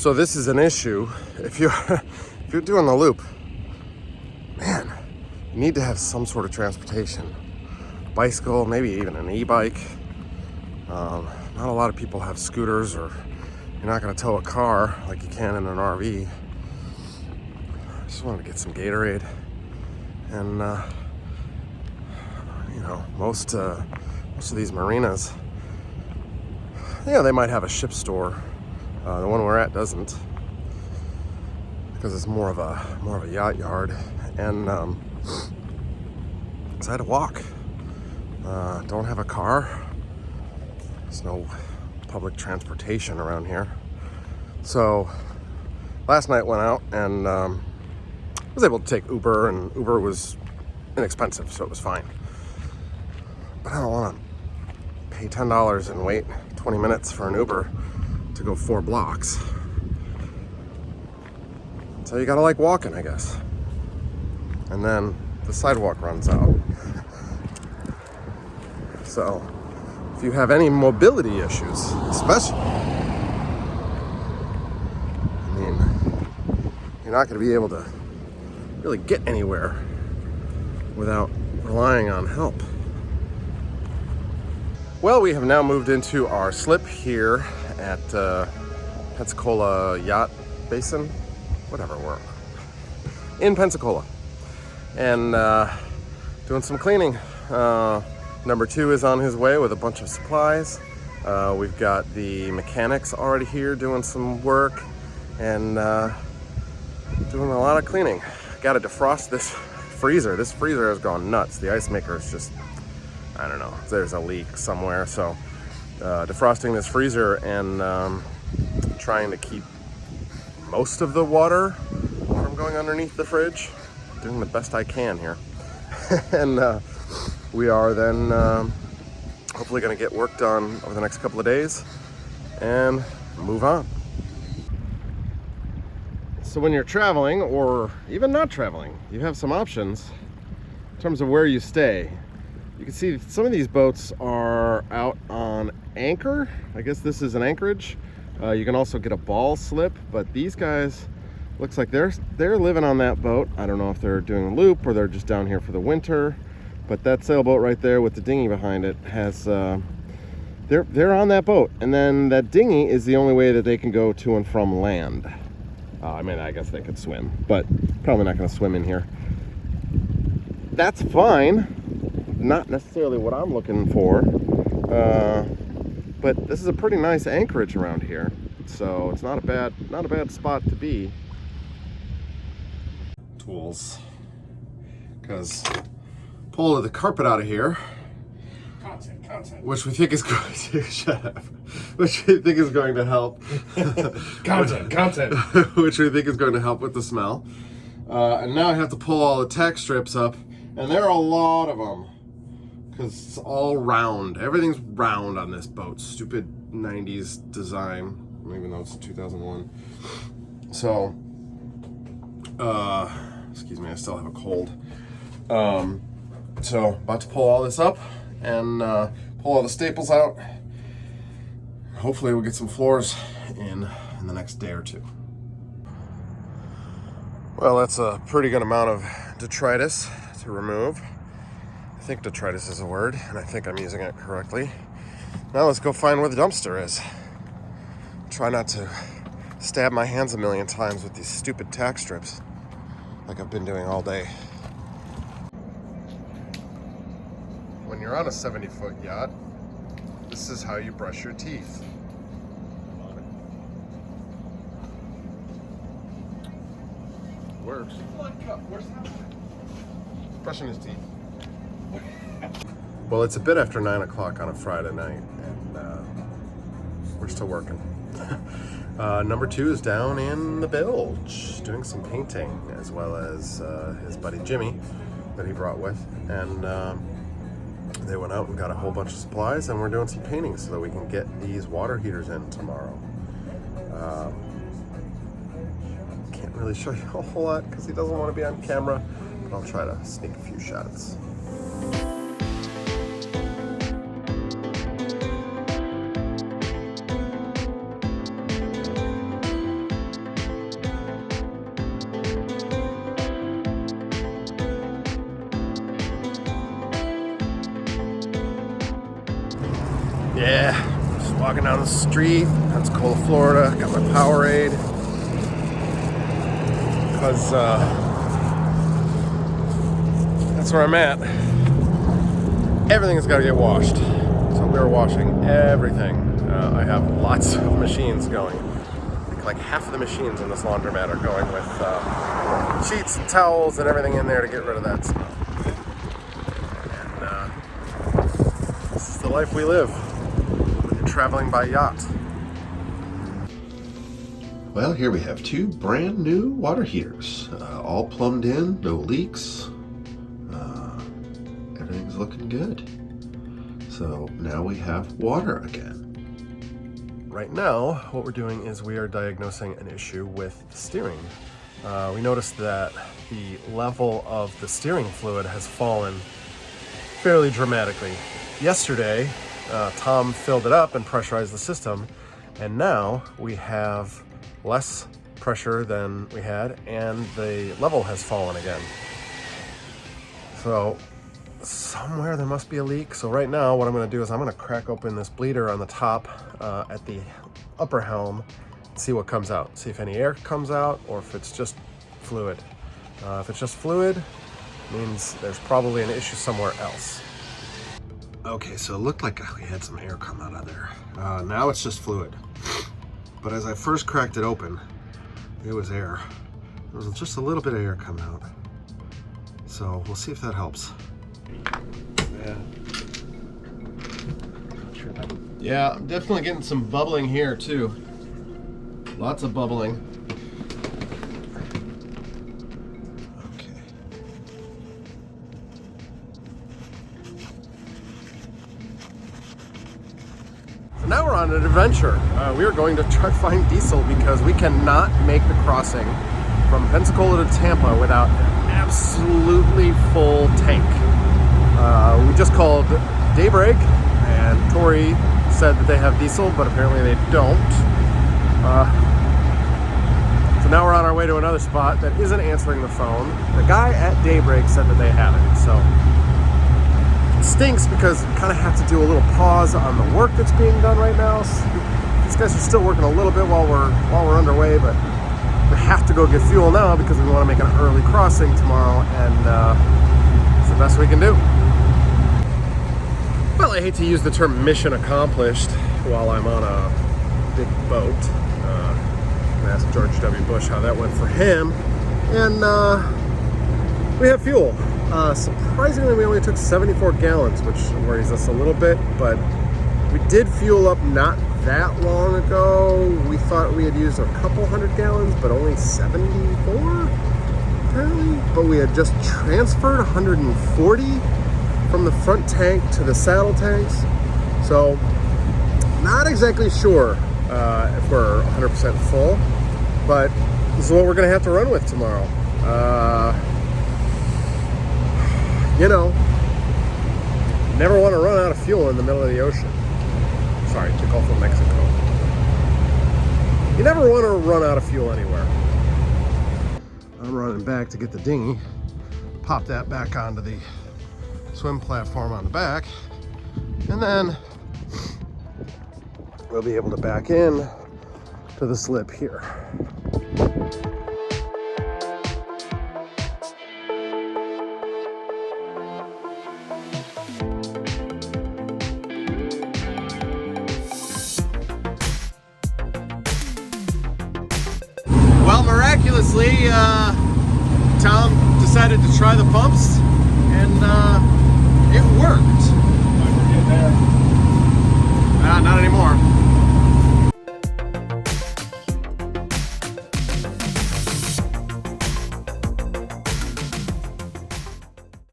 So this is an issue. If you're if you're doing the loop, man, you need to have some sort of transportation. Bicycle, maybe even an e-bike. Not a lot of people have scooters, or you're not going to tow a car like you can in an RV. I just wanted to get some Gatorade, and most of these marinas, they might have a ship store. The one we're at doesn't, because it's more of a yacht yard, and so I had to walk. Don't have a car. There's no public transportation around here. So last night went out and was able to take Uber, and Uber was inexpensive, so it was fine. But I don't want to pay $10 and wait 20 minutes for an Uber to go 4 blocks. So you gotta like walking, I guess. And then the sidewalk runs out. So if you have any mobility issues, especially, you're not going to be able to really get anywhere without relying on help. Well, we have now moved into our slip here at Pensacola Yacht Basin, whatever we're in Pensacola, and doing some cleaning. Number 2 is on his way with a bunch of supplies. We've got the mechanics already here doing some work and doing a lot of cleaning. Got to defrost this freezer. This freezer has gone nuts. The ice maker is just, I don't know, there's a leak somewhere. So defrosting this freezer and trying to keep most of the water from going underneath the fridge. Doing the best I can here. And we are then hopefully going to get work done over the next couple of days and move on. So when you're traveling, or even not traveling, you have some options in terms of where you stay. You can see some of these boats are out on anchor. I guess this is an anchorage. You can also get a ball slip, but these guys, looks like they're living on that boat. I don't know if they're doing a loop or they're just down here for the winter. But that sailboat right there with the dinghy behind it has, they're on that boat. And then that dinghy is the only way that they can go to and from land. I guess they could swim, but probably not going to swim in here. That's fine. Not necessarily what I'm looking for. But this is a pretty nice anchorage around here. So it's not a bad spot to be. Tools. Because pull the carpet out of here, content, which we think is going to shut up, which we think is going to help. content, which we think is going to help with the smell. And now I have to pull all the tack strips up, and there are a lot of them because it's all round. Everything's round on this boat. Stupid 90s design, even though it's 2001. So, excuse me, I still have a cold. So about to pull all this up and pull all the staples out. Hopefully we'll get some floors in the next day or 2. Well, that's a pretty good amount of detritus to remove. I think detritus is a word, and I think I'm using it correctly. Now let's go find where the dumpster is. Try not to stab my hands a million times with these stupid tack strips like I've been doing all day. When you're on a 70-foot yacht, this is how you brush your teeth. Works. Brushing his teeth. Well, it's a bit after 9 o'clock on a Friday night, and we're still working. Number 2 is down in the bilge, doing some painting, as well as his buddy Jimmy that he brought with, and they went out and got a whole bunch of supplies, and we're doing some painting so that we can get these water heaters in tomorrow. Can't really show you a whole lot because he doesn't want to be on camera, but I'll try to sneak a few shots. walking down the street, Pensacola, Florida. Got my Powerade. Because that's where I'm at. Everything has got to get washed. So we're washing everything. I have lots of machines going. I think like half of the machines in this laundromat are going with sheets and towels and everything in there to get rid of that stuff. And this is the life we live when you're traveling by yacht. Well, here we have two brand new water heaters, all plumbed in, no leaks. Everything's looking good. So now we have water again. Right now, what we're doing is we are diagnosing an issue with the steering. We noticed that the level of the steering fluid has fallen fairly dramatically. Yesterday, Tom filled it up and pressurized the system, and now we have less pressure than we had, and the level has fallen again. So somewhere there must be a leak. So right now what I'm going to do is I'm going to crack open this bleeder on the top at the upper helm, see what comes out, see if any air comes out or if it's just fluid. If it's just fluid, it means there's probably an issue somewhere else. Okay, so it looked like we had some air come out of there. Now it's just fluid. But as I first cracked it open, it was air. There was just a little bit of air coming out. So we'll see if that helps. Yeah, I'm definitely getting some bubbling here too. Lots of bubbling. Okay. So now we're on an adventure. We are going to try to find diesel because we cannot make the crossing from Pensacola to Tampa without an absolutely full tank. We just called Daybreak, and Tori said that they have diesel, but apparently they don't. So now we're on our way to another spot that isn't answering the phone. The guy at Daybreak said that they have it, so it stinks because we kind of have to do a little pause on the work that's being done right now. So these guys are still working a little bit while we're underway, but we have to go get fuel now because we want to make an early crossing tomorrow, and it's the best we can do. Well, I hate to use the term mission accomplished while I'm on a big boat. I asked George W. Bush how that went for him. And we have fuel. Surprisingly, we only took 74 gallons, which worries us a little bit. But we did fuel up not that long ago. We thought we had used a couple hundred gallons, but only 74, apparently. But we had just transferred 140 from the front tank to the saddle tanks. So not exactly sure if we're 100% full, but this is what we're gonna have to run with tomorrow. You know, never want to run out of fuel in the middle of the ocean. Sorry, the Gulf of Mexico. You never want to run out of fuel anywhere. I'm running back to get the dinghy, pop that back onto the swim platform on the back, and then we'll be able to back in to the slip here. Well, miraculously, Tom decided to try the pumps, and it worked.